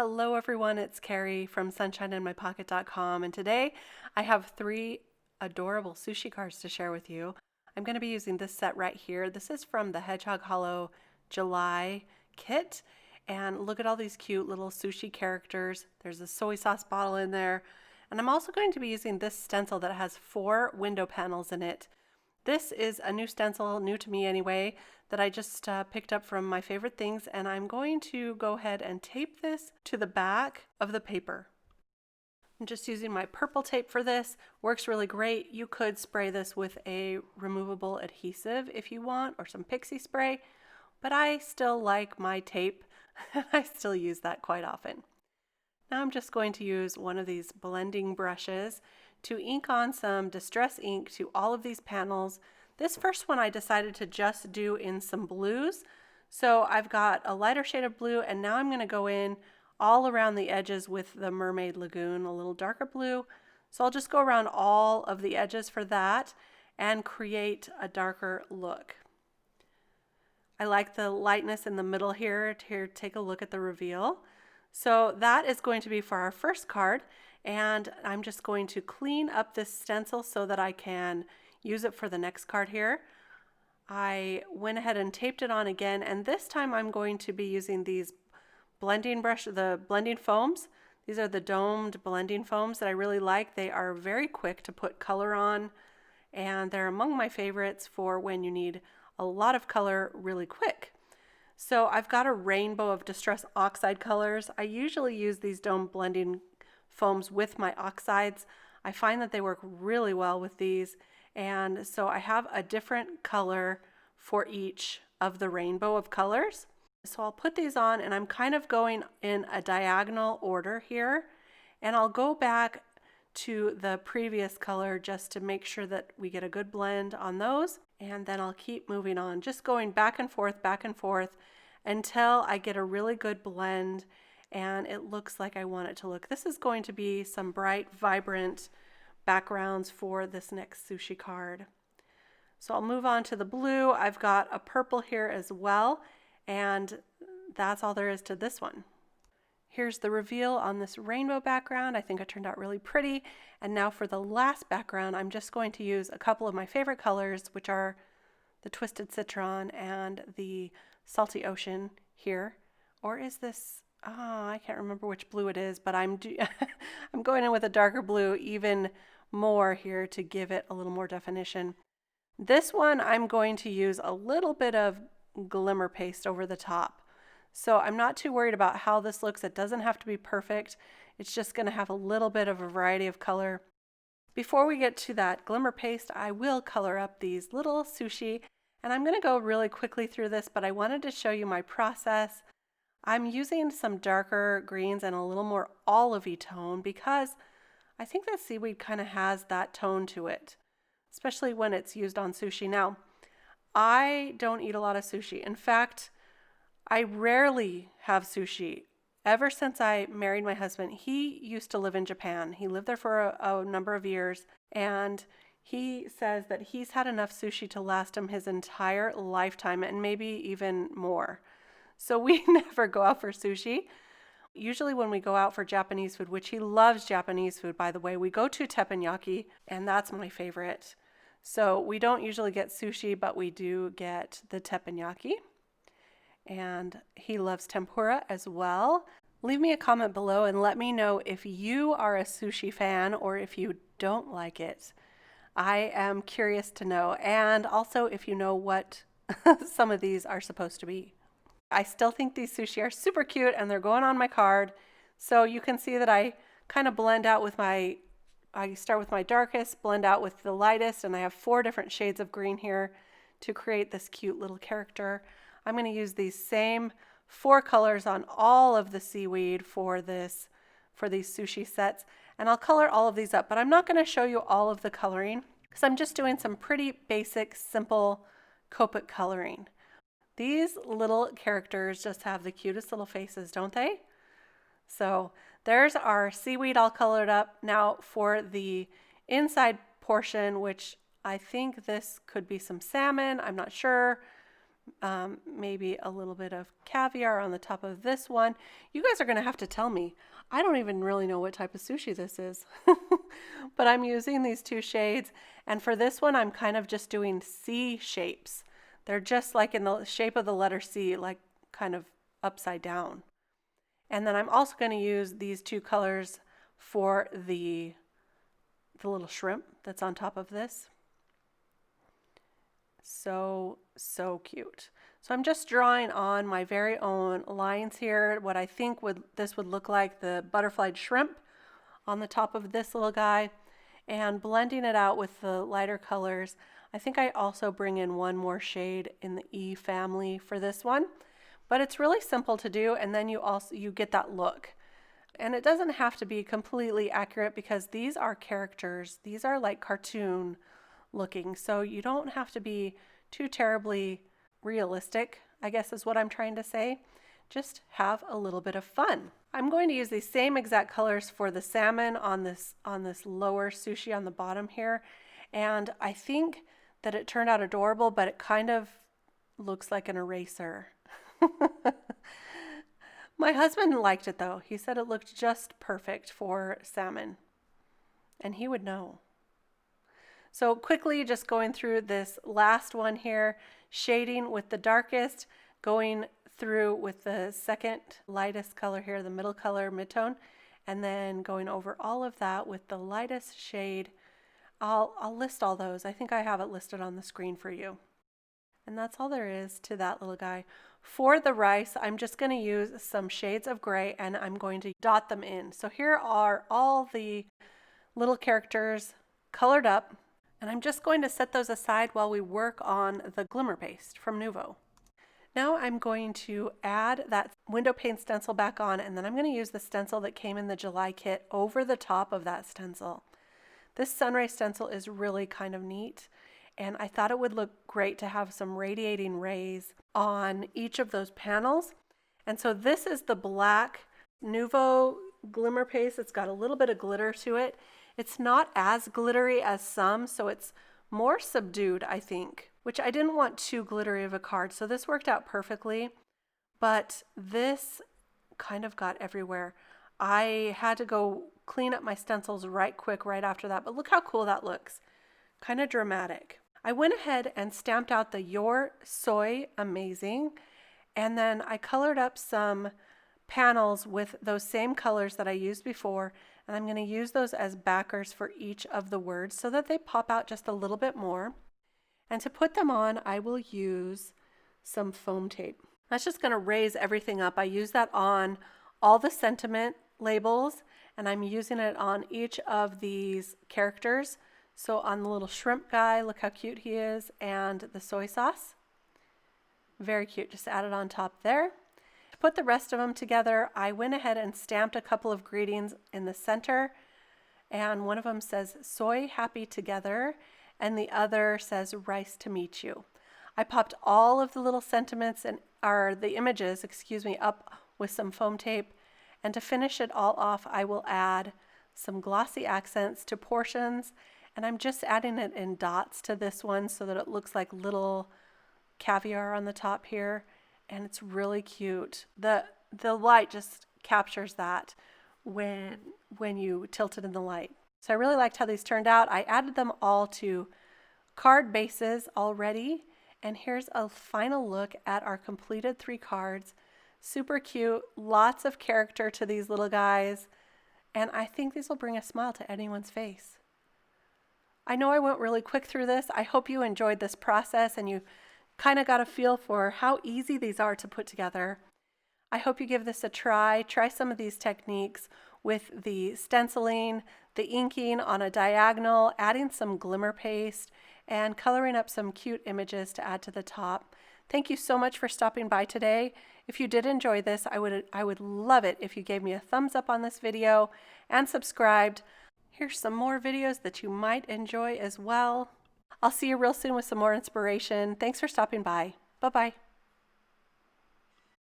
Hello everyone, it's Kari from sunshineinmypocket.com, and today I have 3 adorable sushi cards to share with you. I'm going to be using this set right here. This is from the Hedgehog Hollow July kit, and look at all these cute little sushi characters. There's a soy sauce bottle in there, and I'm also going to be using this stencil that has 4 window panels in it. This is a new stencil, new to me anyway, that I just picked up from My Favorite Things, and I'm going to go ahead and tape this to the back of the paper. I'm just using my purple tape for this. Works really great. You could spray this with a removable adhesive if you want, or some pixie spray, but I still like my tape. I still use that quite often. Now I'm just going to use one of these blending brushes to ink on some distress ink to all of these panels. This first one I decided to just do in some blues. So I've got a lighter shade of blue, and now I'm going to go in all around the edges with the Mermaid Lagoon, a little darker blue. So I'll just go around all of the edges for that and create a darker look. I like the lightness in the middle here. Here, take a look at the reveal. So that is going to be for our first card, and I'm just going to clean up this stencil so that I can use it for the next card here. I went ahead and taped it on again, and this time I'm going to be using these blending brush, the blending foams. These are the domed blending foams that I really like. They are very quick to put color on, and they're among my favorites for when you need a lot of color really quick. So I've got a rainbow of Distress Oxide colors. I usually use these dome blending foams with my oxides. I find that they work really well with these, and so I have a different color for each of the rainbow of colors. So I'll put these on, and I'm kind of going in a diagonal order here, and I'll go back to the previous color just to make sure that we get a good blend on those, and then I'll keep moving on, just going back and forth until I get a really good blend and it looks like I want it to look. This is going to be some bright, vibrant backgrounds for this next sushi card. So I'll move on to the blue. I've got a purple here as well, and that's all there is to this one. Here's the reveal on this rainbow background. I think it turned out really pretty. And now for the last background, I'm just going to use a couple of my favorite colors, which are the Twisted Citron and the Salty Ocean here. Or is this, I can't remember which blue it is, but I'm going in with a darker blue even more here to give it a little more definition. This one I'm going to use a little bit of Glimmer paste over the top. So I'm not too worried about how this looks. It doesn't have to be perfect. It's just going to have a little bit of a variety of color. Before we get to that Glimmer paste, I will color up these little sushi, and I'm going to go really quickly through this, but I wanted to show you my process. I'm using some darker greens and a little more olivey tone because I think that seaweed kind of has that tone to it, especially when it's used on sushi. Now, I don't eat a lot of sushi. In fact, I rarely have sushi. Ever since I married my husband, he used to live in Japan. He lived there for a number of years, and he says that he's had enough sushi to last him his entire lifetime and maybe even more. So we never go out for sushi. Usually when we go out for Japanese food, which he loves Japanese food, by the way, we go to teppanyaki, and that's my favorite. So we don't usually get sushi, but we do get the teppanyaki. And he loves tempura as well. Leave me a comment below and let me know if you are a sushi fan or if you don't like it. I am curious to know, and also if you know what some of these are supposed to be. I still think these sushi are super cute, and they're going on my card. So you can see that I kind of blend out with I start with my darkest, blend out with the lightest, and I have 4 different shades of green here to create this cute little character. I'm going to use these same 4 colors on all of the seaweed for these sushi sets, and I'll color all of these up, but I'm not going to show you all of the coloring because I'm just doing some pretty basic, simple Copic coloring. These little characters just have the cutest little faces, don't they? So there's our seaweed all colored up. Now for the inside portion, which I think this could be some salmon, I'm not sure. maybe a little bit of caviar on the top of this one. You guys are going to have to tell me. I don't even really know what type of sushi this is. But I'm using these two shades. And for this one, I'm kind of just doing C shapes. They're just like in the shape of the letter C, like kind of upside down. And then I'm also going to use these two colors for the little shrimp that's on top of this. So cute. So I'm just drawing on my very own lines here, what I think this would look like, the butterflied shrimp on the top of this little guy, and blending it out with the lighter colors. I think I also bring in one more shade in the E family for this one, but it's really simple to do, and then you get that look. And it doesn't have to be completely accurate because these are characters. These are like cartoon looking, so you don't have to be too terribly realistic, I guess is what I'm trying to say. Just have a little bit of fun. I'm going to use these same exact colors for the salmon on this lower sushi on the bottom here, and I think that it turned out adorable, but it kind of looks like an eraser. My husband liked it though. He said it looked just perfect for salmon, and he would know. So quickly just going through this last one here, shading with the darkest, going through with the second lightest color here, the middle color, midtone, and then going over all of that with the lightest shade. I'll list all those. I think I have it listed on the screen for you. And that's all there is to that little guy. For the rice, I'm just going to use some shades of gray and I'm going to dot them in. So here are all the little characters colored up, and I'm just going to set those aside while we work on the Glimmer paste from Nuvo. Now I'm going to add that window pane stencil back on, and then I'm going to use the stencil that came in the July kit over the top of that stencil. This sunray stencil is really kind of neat, and I thought it would look great to have some radiating rays on each of those panels. And so this is the black Nuvo Glimmer paste. It's got a little bit of glitter to it. It's not as glittery as some, so it's more subdued, I think, which I didn't want too glittery of a card, so this worked out perfectly. But this kind of got everywhere. I had to go clean up my stencils right quick right after that, but look how cool that looks. Kind of dramatic. I went ahead and stamped out the Your Soy Amazing, and then I colored up some panels with those same colors that I used before, and I'm going to use those as backers for each of the words so that they pop out just a little bit more. And to put them on, I will use some foam tape. That's just going to raise everything up. I use that on all the sentiment labels, and I'm using it on each of these characters. So on the little shrimp guy, look how cute he is, and the soy sauce. Very cute. Just add it on top there. To put the rest of them together, I went ahead and stamped a couple of greetings in the center, and one of them says soy happy together, and the other says rice to meet you. I popped all of the little sentiments the images, up with some foam tape, and to finish it all off, I will add some glossy accents to portions, and I'm just adding it in dots to this one so that it looks like little caviar on the top here, and it's really cute. The light just captures that when you tilt it in the light. So I really liked how these turned out. I added them all to card bases already, and here's a final look at our completed 3 cards. Super cute, lots of character to these little guys, and I think these will bring a smile to anyone's face. I know I went really quick through this. I hope you enjoyed this process and you kind of got a feel for how easy these are to put together. I hope you give this a try. Try some of these techniques with the stenciling, the inking on a diagonal, adding some glimmer paste, and coloring up some cute images to add to the top. Thank you so much for stopping by today. If you did enjoy this, I would love it if you gave me a thumbs up on this video and subscribed. Here's some more videos that you might enjoy as well. I'll see you real soon with some more inspiration. Thanks for stopping by. Bye-bye.